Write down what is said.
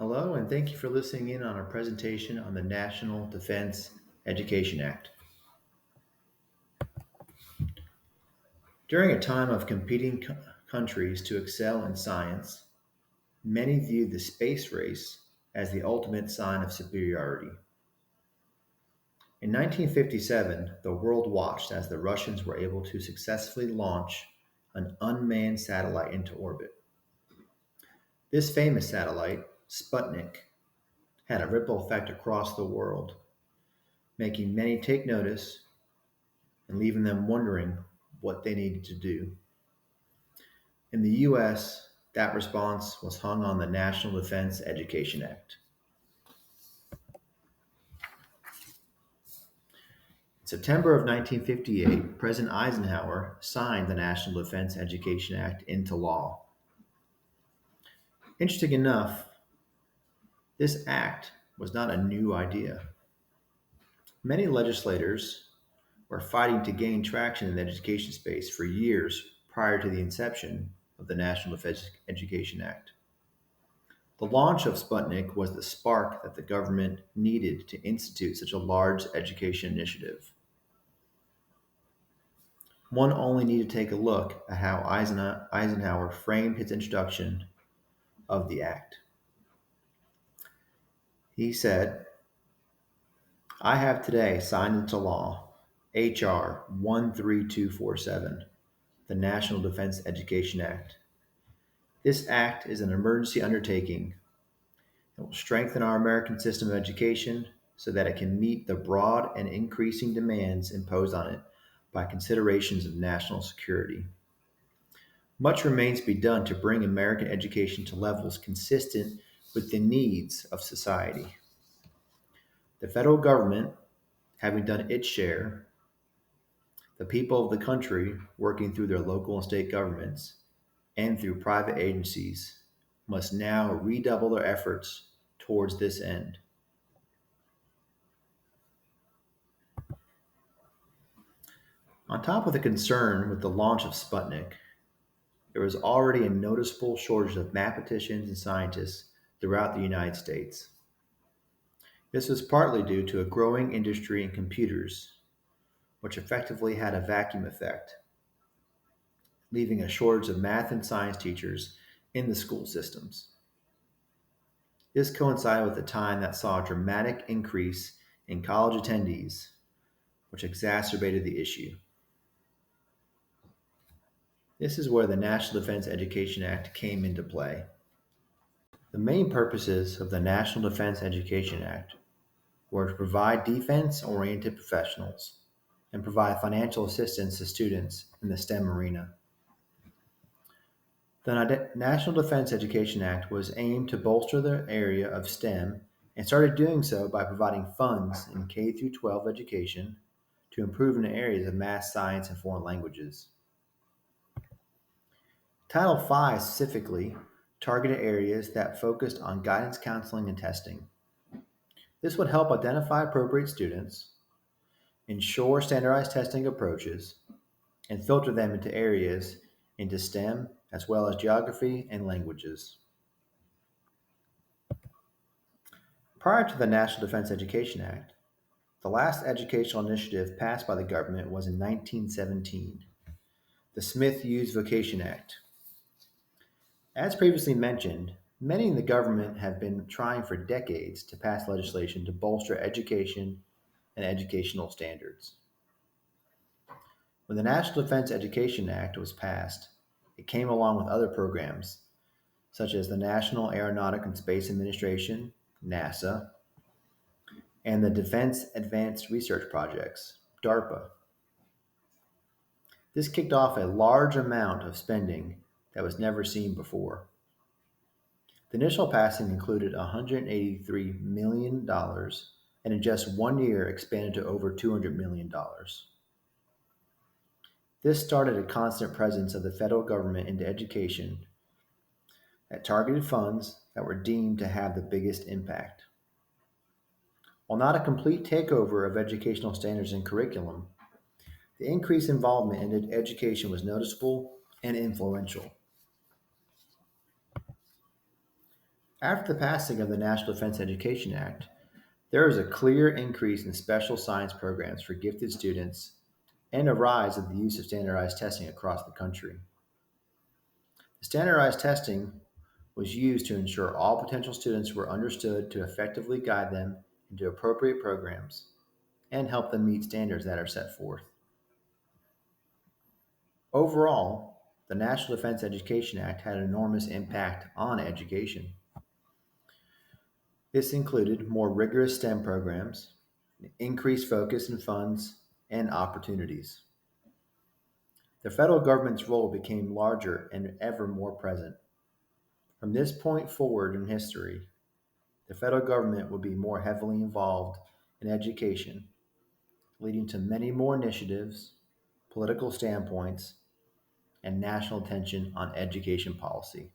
Hello, and thank you for listening in on our presentation on the National Defense Education Act. During a time of competing countries to excel in science, many viewed the space race as the ultimate sign of superiority. In 1957, the world watched as the Russians were able to successfully launch an unmanned satellite into orbit. This famous satellite, Sputnik, had a ripple effect across the world, making many take notice and leaving them wondering what they needed to do. In the US, that response was hung on the National Defense Education Act. In September of 1958, President Eisenhower signed the National Defense Education Act into law. Interesting enough, this act was not a new idea. Many legislators were fighting to gain traction in the education space for years prior to the inception of the National Defense Education Act. The launch of Sputnik was the spark that the government needed to institute such a large education initiative. One only need to take a look at how Eisenhower framed his introduction of the act. He said, I have today signed into law H.R. 13247, the National Defense Education Act. This act is an emergency undertaking. It will strengthen our American system of education so that it can meet the broad and increasing demands imposed on it by considerations of national security. Much remains to be done to bring American education to levels consistent with the needs of society. The federal government, having done its share, the people of the country working through their local and state governments, and through private agencies, must now redouble their efforts towards this end. On top of the concern with the launch of Sputnik, there was already a noticeable shortage of mathematicians and scientists throughout the United States. This was partly due to a growing industry in computers, which effectively had a vacuum effect, leaving a shortage of math and science teachers in the school systems. This coincided with a time that saw a dramatic increase in college attendees, which exacerbated the issue. This is where the National Defense Education Act came into play. The main purposes of the National Defense Education Act were to provide defense oriented professionals and provide financial assistance to students in the STEM arena. The National Defense Education Act was aimed to bolster the area of STEM and started doing so by providing funds in K through 12 education to improve in the areas of math, science, and foreign languages. Title V specifically targeted areas that focused on guidance counseling and testing. This would help identify appropriate students, ensure standardized testing approaches, and filter them into areas into STEM as well as geography and languages. Prior to the National Defense Education Act, the last educational initiative passed by the government was in 1917, the Smith-Hughes Vocation Act. As previously mentioned, many in the government have been trying for decades to pass legislation to bolster education and educational standards. When the National Defense Education Act was passed, it came along with other programs, such as the National Aeronautic and Space Administration, NASA, and the Defense Advanced Research Projects, DARPA. This kicked off a large amount of spending that was never seen before. The initial passing included $183 million dollars, and in just 1 year expanded to over $200 million. Dollars. This started a constant presence of the federal government into education that targeted funds that were deemed to have the biggest impact. While not a complete takeover of educational standards and curriculum, the increased involvement in education was noticeable and influential. After the passing of the National Defense Education Act, there was a clear increase in special science programs for gifted students and a rise of the use of standardized testing across the country. The standardized testing was used to ensure all potential students were understood to effectively guide them into appropriate programs and help them meet standards that are set forth. Overall, the National Defense Education Act had an enormous impact on education. This included more rigorous STEM programs, increased focus in funds, and opportunities. The federal government's role became larger and ever more present. From this point forward in history, the federal government would be more heavily involved in education, leading to many more initiatives, political standpoints, and national attention on education policy.